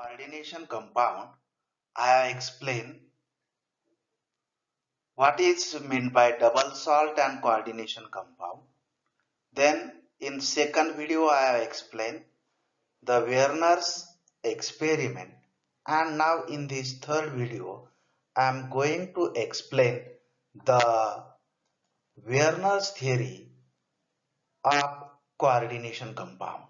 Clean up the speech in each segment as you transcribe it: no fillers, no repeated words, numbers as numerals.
Coordination compound, I have explained what is meant by double salt and coordination compound. Then in second video I have explained the Werner's experiment, and now in this third video I am going to explain the Werner's theory of coordination compound.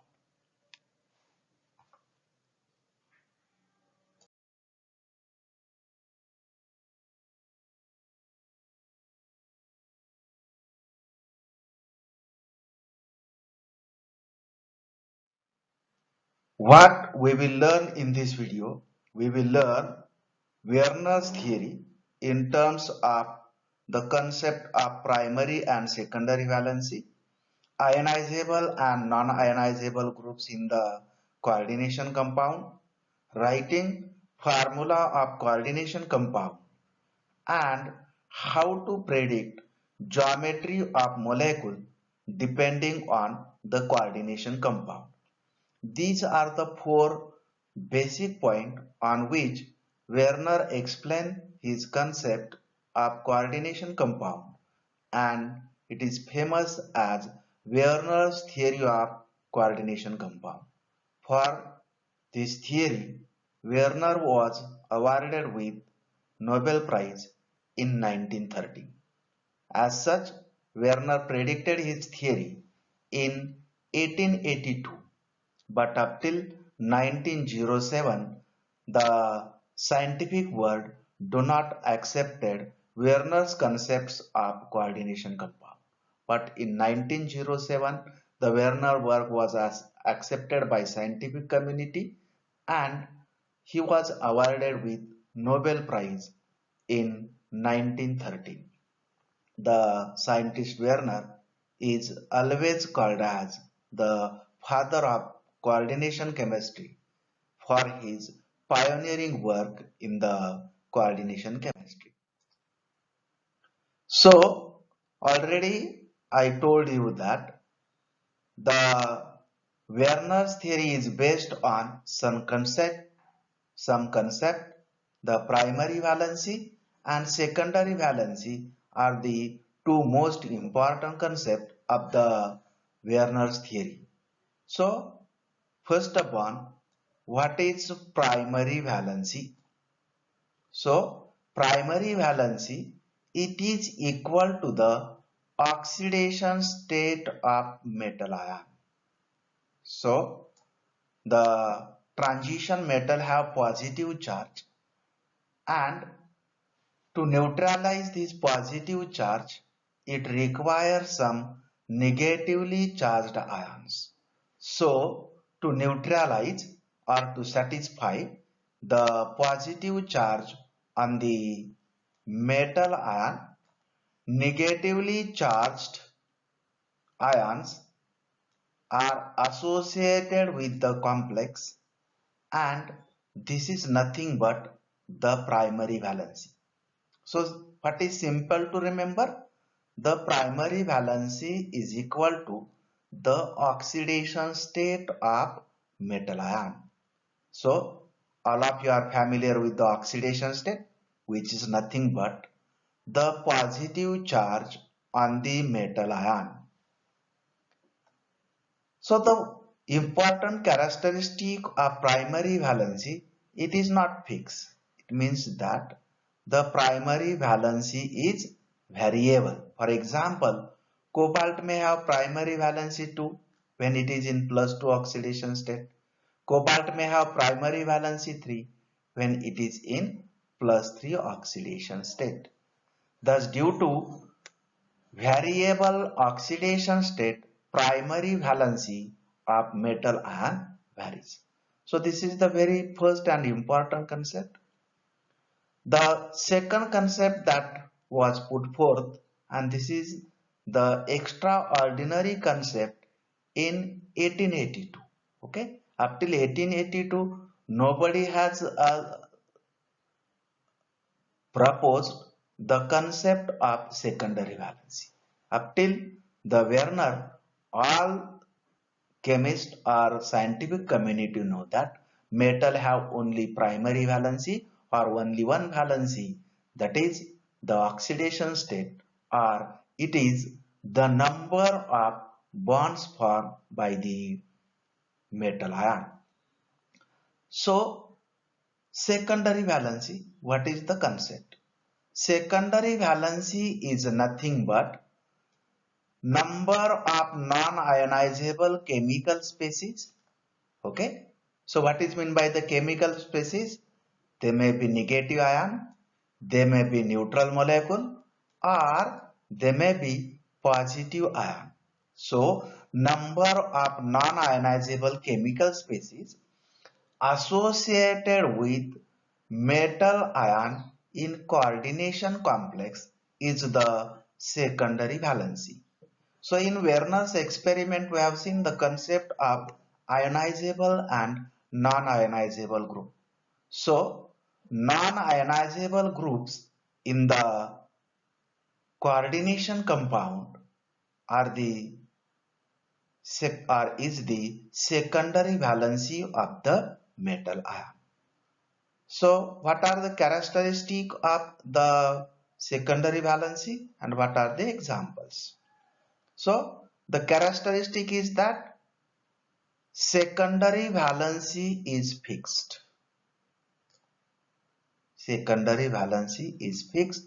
What we will learn in this video, we will learn Werner's theory in terms of the concept of primary and secondary valency, ionizable and non-ionizable groups in the coordination compound, writing formula of coordination compound, and how to predict geometry of molecule depending on the coordination compound. These are the four basic points on which Werner explained his concept of coordination compound, and it is famous as Werner's theory of coordination compound. For this theory, Werner was awarded with Nobel Prize in 1930. As such, Werner predicted his theory in 1882, but up till 1907 the scientific world do not accepted Werner's concepts of coordination compound. But in 1907 the Werner work was accepted by scientific community, and he was awarded with Nobel Prize in 1913. The scientist Werner is always called as the father of coordination chemistry for his pioneering work in the coordination chemistry. So, already I told you that the Werner's theory is based on some concept, the primary valency and secondary valency are the two most important concepts of the Werner's theory. So, first of all, what is primary valency? So, primary valency, it is equal to the oxidation state of metal ion. So, the transition metal have positive charge, and to neutralize this positive charge, it requires some negatively charged ions. So, to neutralize or to satisfy the positive charge on the metal ion, negatively charged ions are associated with the complex, and this is nothing but the primary valency. So what is simple to remember? The primary valency is equal to the oxidation state of metal ion. So all of you are familiar with the oxidation state, which is nothing but the positive charge on the metal ion. So the important characteristic of primary valency, it is not fixed. It means that the primary valency is variable. For example, cobalt may have primary valency 2 when it is in +2 oxidation state. Cobalt may have primary valency 3 when it is in +3 oxidation state. Thus, due to variable oxidation state, primary valency of metal ion varies. So this is the very first and important concept. The second concept that was put forth, and this is the extraordinary concept in 1882. Okay, up till 1882 nobody has proposed the concept of secondary valency. Up till the Werner, all chemists or scientific community know that metal have only primary valency or only one valency, that is the oxidation state, or it is the number of bonds formed by the metal ion. So secondary valency, what is the concept? Secondary valency is nothing but number of non-ionizable chemical species. Okay, so what is meant by the chemical species? They may be negative ion, they may be neutral molecule, or they may be positive ion. So number of non-ionizable chemical species associated with metal ion in coordination complex is the secondary valency. So in Werner's experiment, we have seen the concept of ionizable and non-ionizable group. So non-ionizable groups in the coordination compound are is the secondary valency of the metal ion. So what are the characteristics of the secondary valency and what are the examples? So the characteristic is that secondary valency is fixed. Secondary valency is fixed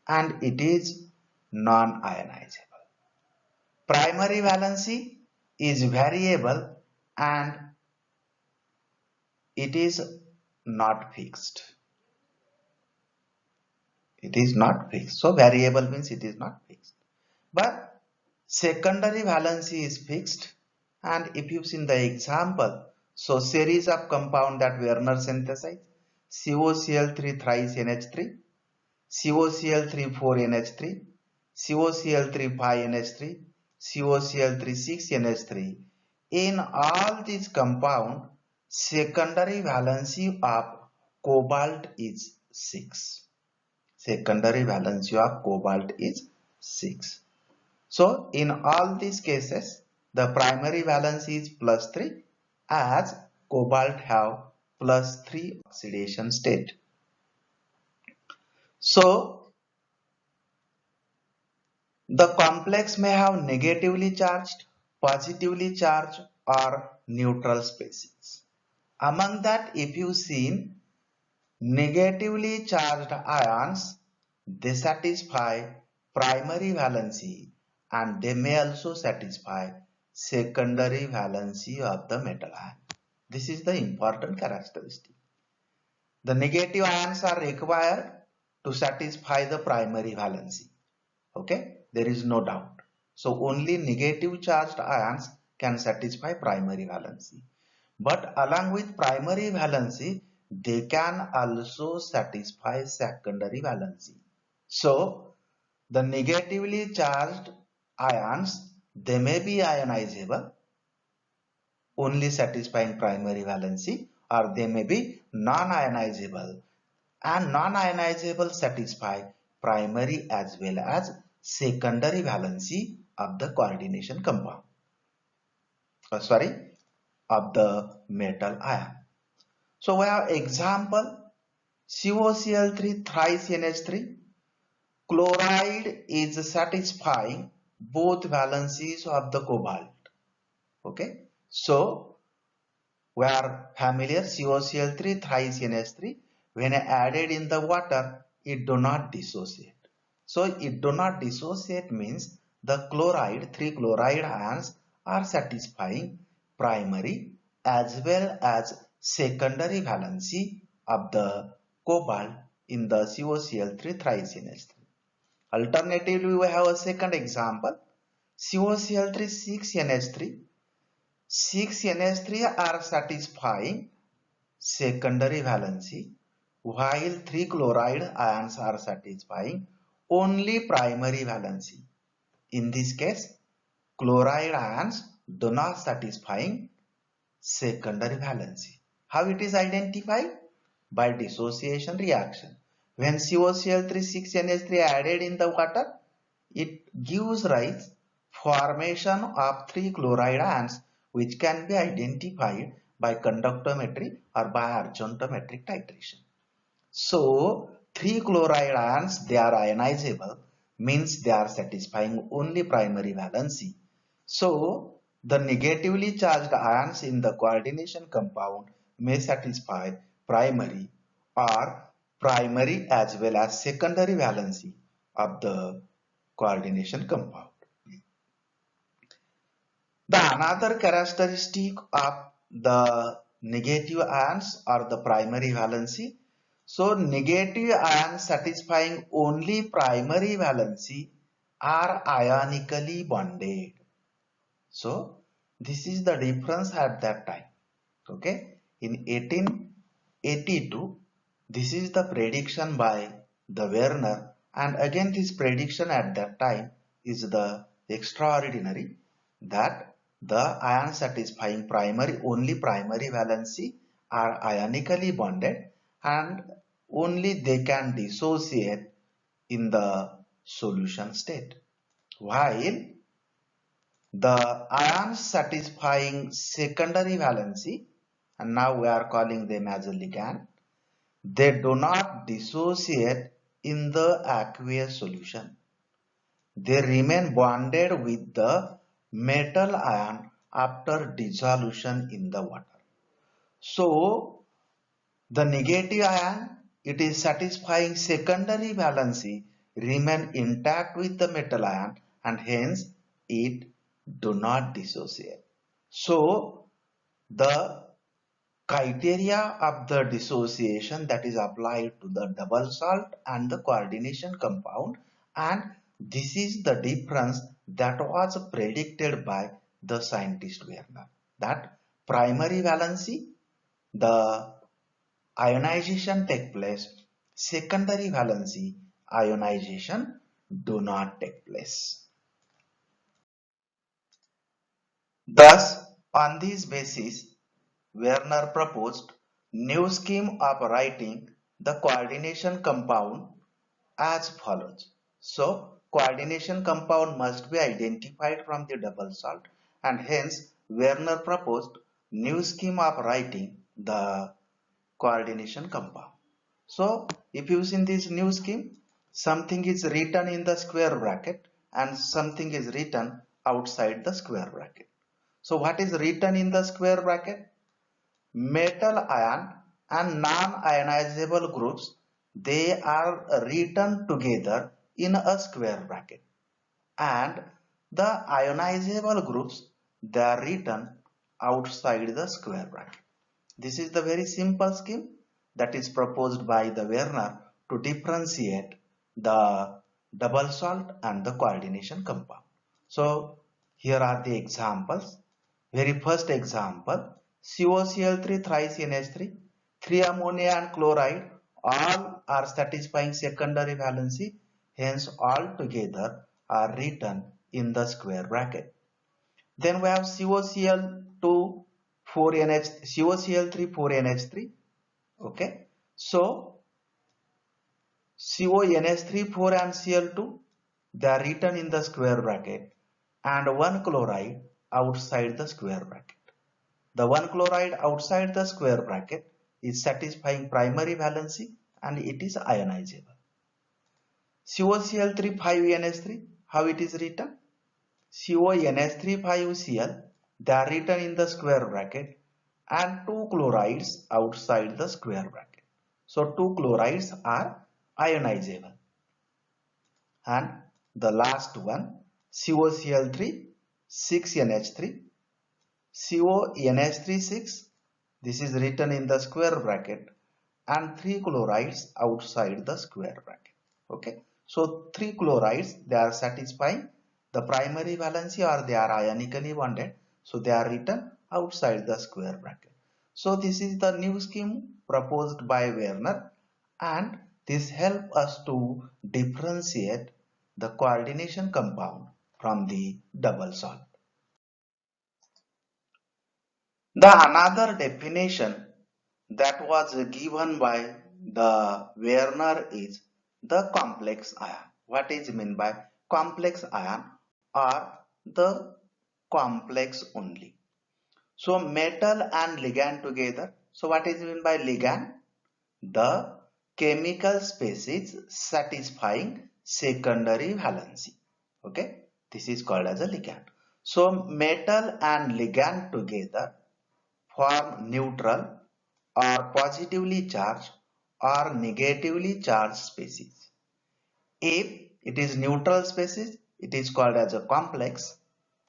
and it is non-ionizable. Primary valency is variable and it is not fixed. It is not fixed. So variable means it is not fixed. But secondary valency is fixed, and if you've seen the example, so series of compound that Werner synthesized, COCl3 thrice NH3, COCl3 4NH3, COCl3 5NH3, COCl3 6NH3. In all these compound, secondary valency of cobalt is 6. Secondary valency of cobalt is 6. So in all these cases, the primary valency is +3 as cobalt have +3 oxidation state. So the complex may have negatively charged, positively charged or neutral species. Among that, if you seen negatively charged ions, they satisfy primary valency and they may also satisfy secondary valency of the metal ion. This is the important characteristic. The negative ions are required to satisfy the primary valency. Okay, there is no doubt. So only negative charged ions can satisfy primary valency. But along with primary valency, they can also satisfy secondary valency. So the negatively charged ions, they may be ionizable, only satisfying primary valency, or they may be non-ionizable, and non-ionizable satisfy primary as well as secondary valency of the coordination compound. Of the metal ion. So we have example COCl3 thrice NH3. Chloride is satisfying both valencies of the cobalt. Okay, so we are familiar COCl3 thrice NH3. When added in the water, it do not dissociate. So it do not dissociate means the chloride, 3 chloride ions are satisfying primary as well as secondary valency of the cobalt in the COCl3 thrice NH3. Alternatively, we have a second example, COCl3 6NH3. 6NH3 are satisfying secondary valency while 3 chloride ions are satisfying only primary valency. In this case, chloride ions do not satisfying secondary valency. How it is identified? By dissociation reaction. When COCl3 6NH3 added in the water, it gives rise formation of 3 chloride ions which can be identified by conductometry or by argentometric titration. So 3 chloride ions, they are ionizable, means they are satisfying only primary valency. So the negatively charged ions in the coordination compound may satisfy primary or primary as well as secondary valency of the coordination compound. The another characteristic of the negative ions or the primary valency. So negative ions satisfying only primary valency are ionically bonded. So this is the difference at that time. Okay. In 1882, this is the prediction by the Werner, and again this prediction at that time is the extraordinary, that the ions satisfying only primary valency are ionically bonded and only they can dissociate in the solution state, while the ions satisfying secondary valency, and now we are calling them as a ligand, they do not dissociate in the aqueous solution. They remain bonded with the metal ion after dissolution in the water. So the negative ion, it is satisfying secondary valency, remain intact with the metal ion, and hence it do not dissociate. So the criteria of the dissociation that is applied to the double salt and the coordination compound, and this is the difference that was predicted by the scientist Werner, that primary valency, the ionization take place, secondary valency, ionization do not take place. Thus, on this basis, Werner proposed new scheme of writing the coordination compound as follows. So, coordination compound must be identified from the double salt, and hence Werner proposed new scheme of writing the coordination compound. So, if you see in this new scheme, something is written in the square bracket and something is written outside the square bracket. So, what is written in the square bracket? Metal ion and non-ionizable groups, they are written together in a square bracket, and the ionizable groups, they are written outside the square bracket. This is the very simple scheme that is proposed by the Werner to differentiate the double salt and the coordination compound. So here are the examples. Very first example, COCl3 thrice NH3, 3 ammonia and chloride, all are satisfying secondary valency, hence all together are written in the square bracket. Then we have COCl2 4NH, COCl3 4NH3. Okay, so CONH3 4 and Cl2, they are written in the square bracket, and one chloride outside the square bracket. The one chloride outside the square bracket is satisfying primary valency and it is ionizable. COCl3 5NH3, how it is written? CONH3 5Cl, they are written in the square bracket, and two chlorides outside the square bracket. So two chlorides are ionizable. And the last one, COCl3 6NH3, CONH3 6, this is written in the square bracket, and three chlorides outside the square bracket. Okay, so three chlorides, they are satisfying the primary valency or they are ionically bonded, so they are written outside the square bracket. So this is the new scheme proposed by Werner, and this helps us to differentiate the coordination compound from the double salt. The another definition that was given by the Werner is the complex ion. What is meant by complex ion or the complex only? So metal and ligand together. So what is meant by ligand? The chemical species satisfying secondary valency. Okay, this is called as a ligand. So metal and ligand together form neutral or positively charged or negatively charged species. If it is neutral species, it is called as a complex.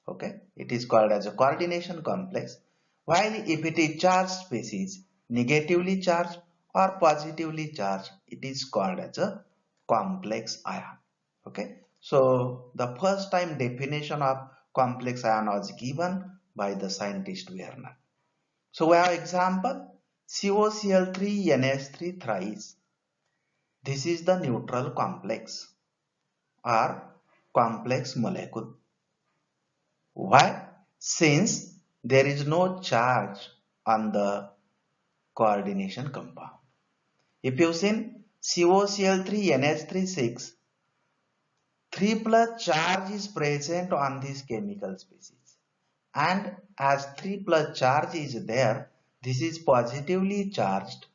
Okay, it is called as a coordination complex. While if it is charged species, negatively charged or positively charged, it is called as a complex ion. Okay, so the first time definition of complex ion was given by the scientist Werner. So we have example COCl3 NH3 thrice. This is the neutral complex or complex molecule. Why? Since there is no charge on the coordination compound. If you see COCl3 NH36, 3 plus charge is present on this chemical species. And as 3 plus charge is there, this is positively charged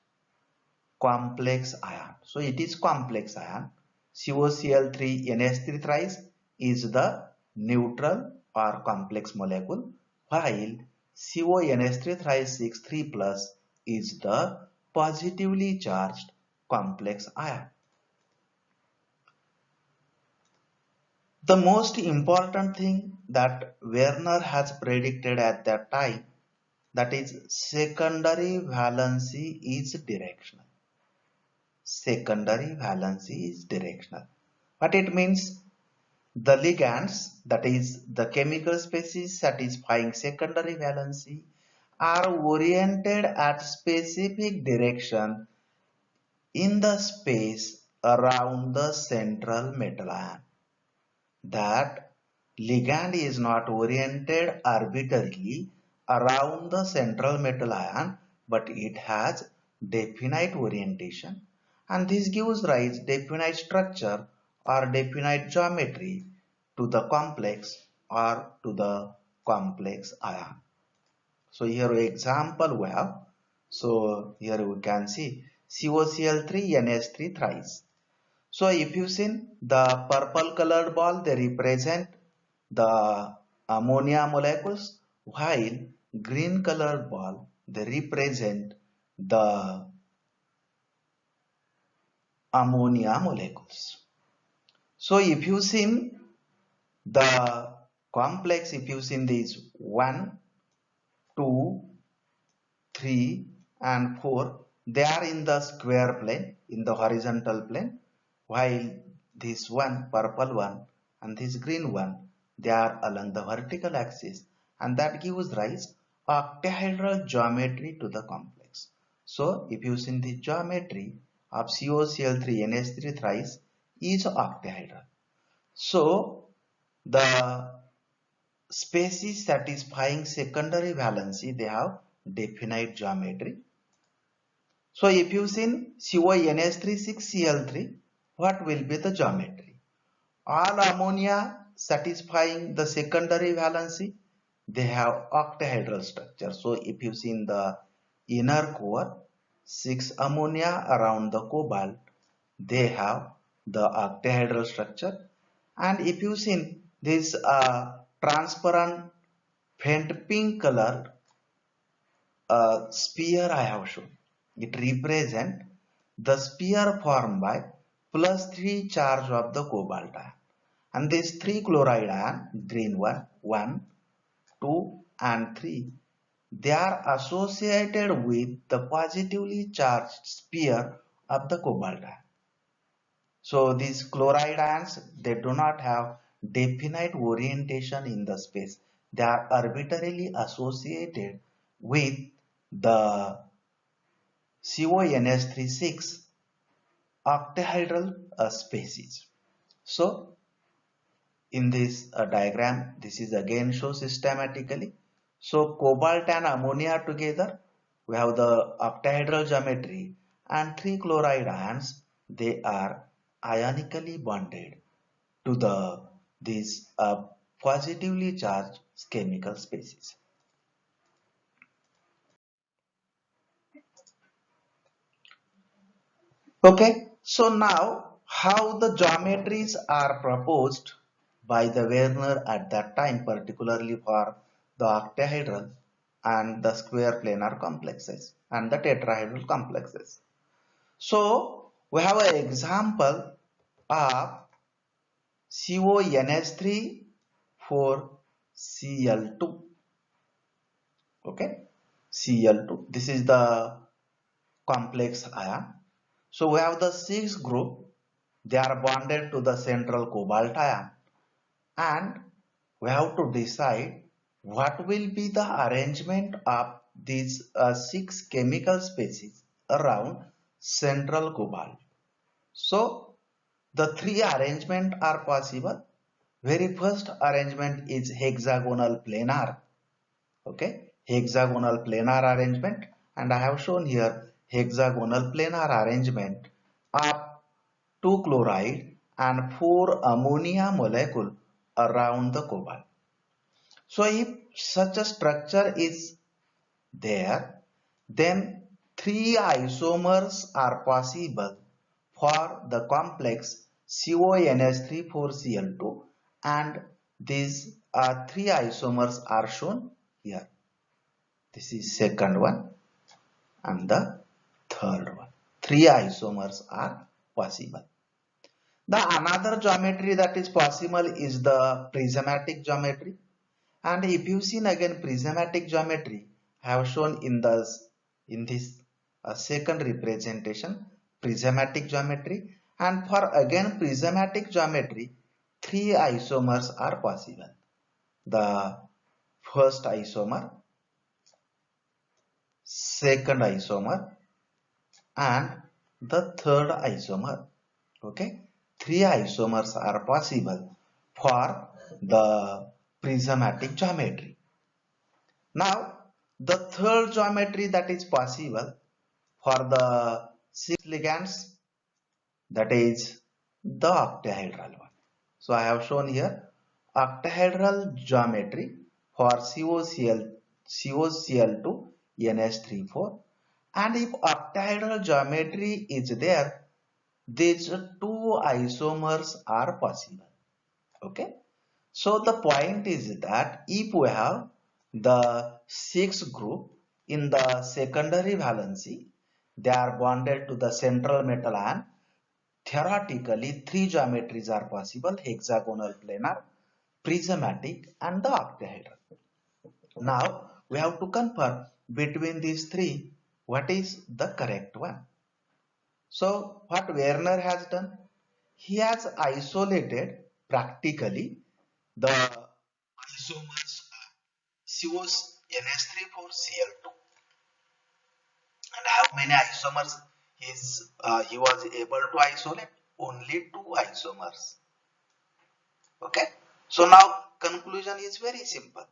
complex ion. So it is complex ion. COCl3 NH3 thrice is the neutral or complex molecule, while CONH3 thrice 6 3 plus is the positively charged complex ion. The most important thing that Werner has predicted at that time, that is secondary valency is directional. Secondary valency is directional. What it means? The ligands, that is the chemical species satisfying secondary valency, are oriented at specific direction in the space around the central metal ion. That ligand is not oriented arbitrarily around the central metal ion, but it has definite orientation, and this gives rise definite structure or definite geometry to the complex or to the complex ion. So here example we have. So here we can see COCl3 NH3 thrice. So if you see the purple colored ball, they represent the ammonia molecules, while green colored ball, they represent the ammonia molecules. So if you see the complex, if you see these 1, 2, 3 and 4, they are in the square plane, in the horizontal plane, while this one, purple one, and this green one, they are along the vertical axis, and that gives rise octahedral geometry to the complex. So if you see the geometry of COCl3 NH3 thrice is octahedral. So the species satisfying secondary valency, they have definite geometry. So if you see CONH36Cl3, what will be the geometry? All ammonia satisfying the secondary valency, they have octahedral structure. So if you see in the inner core, 6 ammonia around the cobalt, they have the octahedral structure. And if you see this transparent faint pink color sphere I have shown, it represents the sphere formed by +3 charge of the cobalt ion. And these 3 chloride ion, green one, 1, 2 and 3, they are associated with the positively charged sphere of the cobalt ion. So these chloride ions, they do not have definite orientation in the space. They are arbitrarily associated with the CONH36 octahedral species. So in this diagram, this is again shown systematically. So cobalt and ammonia together, we have the octahedral geometry, and 3 chloride ions, they are ionically bonded to these positively charged chemical species. Okay, so now how the geometries are proposed by the Werner at that time, particularly for the octahedral and the square planar complexes and the tetrahedral complexes. So we have an example of CONH3 for Cl2. Okay, Cl2. This is the complex ion. So we have the 6 group. They are bonded to the central cobalt ion, and we have to decide what will be the arrangement of these 6 chemical species around central cobalt. So the 3 arrangements are possible. Very first arrangement is hexagonal planar. Okay, hexagonal planar arrangement, and I have shown here hexagonal planar arrangement of 2 chloride and 4 ammonia molecule around the cobalt. So if such a structure is there, then 3 isomers are possible for the complex CONH3,4Cl2, and these 3 isomers are shown here. This is second one and the third one. 3 isomers are possible. The another geometry that is possible is the prismatic geometry. And if you see again prismatic geometry, I have shown in this second representation prismatic geometry, and for again prismatic geometry 3 isomers are possible. The first isomer, second isomer, and the third isomer. Okay, 3 isomers are possible for the prismatic geometry. Now the third geometry that is possible for the 6 ligands, that is the octahedral one. So I have shown here octahedral geometry for COCl2 NH34, and if octahedral geometry is there, these 2 isomers are possible. Okay, so the point is that if we have the 6 group in the secondary valency, they are bonded to the central metal ion. Theoretically, 3 geometries are possible: hexagonal planar, prismatic, and the octahedral. Now we have to confirm between these 3 what is the correct one. So what Werner has done, he has isolated practically the isomers COS NH3,4Cl2, and how many isomers he was able to isolate? Only 2 isomers. Okay, so now conclusion is very simple.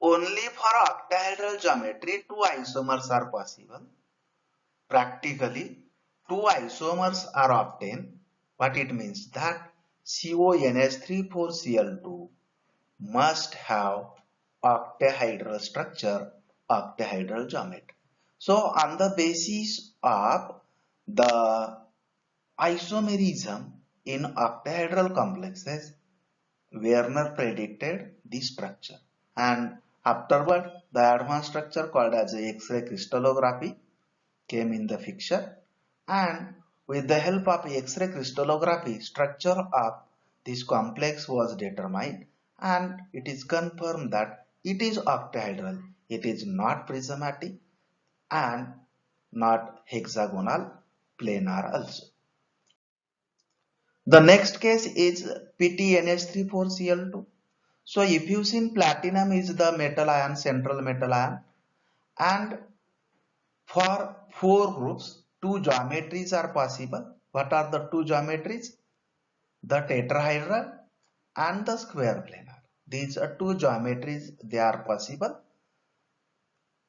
Only for octahedral geometry 2 isomers are possible. Practically 2 isomers are obtained. What it means that CONH3,4Cl2 must have octahedral structure, octahedral geometry. So on the basis of the isomerism in octahedral complexes, Werner predicted the structure, and afterward the advanced structure called as X-ray crystallography came in the picture, and with the help of X-ray crystallography, structure of this complex was determined, and it is confirmed that it is octahedral. It is not prismatic and not hexagonal planar also. The next case is PTNH34Cl2. So if you see platinum is the metal ion, central metal ion, and for 4 groups, 2 geometries are possible. What are the 2 geometries? The tetrahedral and the square planar. These are 2 geometries, they are possible.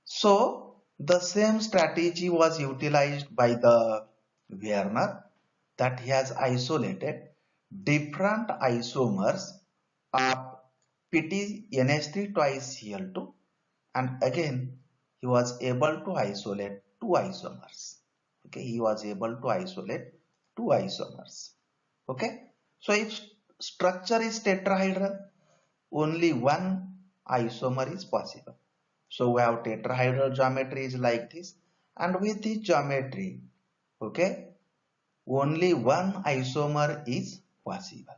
So the same strategy was utilized by the Werner, that he has isolated different isomers of PTNH3 twice Cl2, and again he was able to isolate 2 isomers. Okay, he was able to isolate two isomers. Okay, so if structure is tetrahedral, only one isomer is possible. So we have tetrahedral geometry is like this, and with this geometry, okay, only one isomer is possible.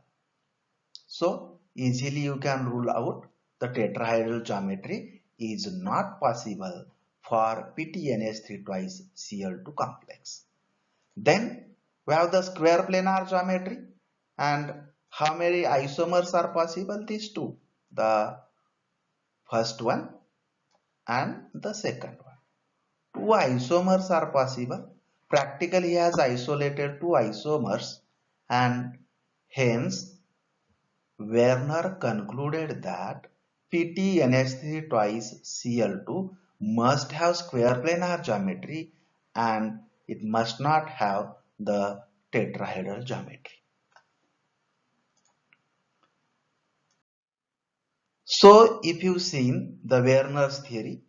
So easily you can rule out the tetrahedral geometry is not possible for PTNH3 twice Cl2 complex. Then we have the square planar geometry, and how many isomers are possible? These two, the first one and the second one. Two isomers are possible. Practically he has isolated two isomers, and hence Werner concluded that PTNH3 twice Cl2 must have square planar geometry and it must not have the tetrahedral geometry. So if you've seen the Werner's theory,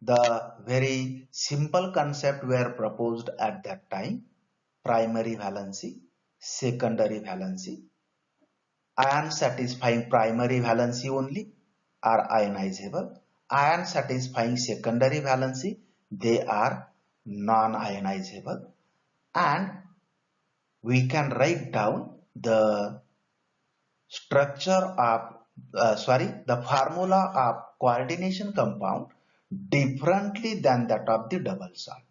the very simple concept were proposed at that time: primary valency, secondary valency. Ions satisfying primary valency only are ionizable. Ions satisfying secondary valency, they are non-ionizable. And we can write down the structure of the formula of coordination compound differently than that of the double salt.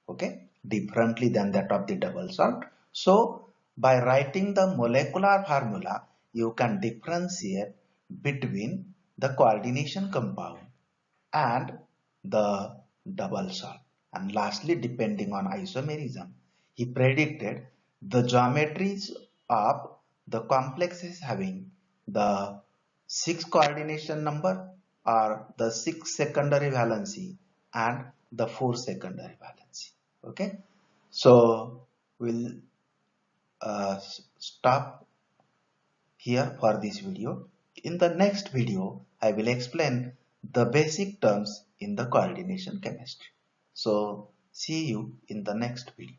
Okay, differently than that of the double salt. So by writing the molecular formula, you can differentiate between the coordination compound and the double salt. And lastly, depending on isomerism, he predicted the geometries of the complexes having the 6 coordination number or the 6 secondary valency and the 4 secondary valency. Okay, so we'll stop here for this video. In the next video, I will explain the basic terms in the coordination chemistry. So see you in the next video.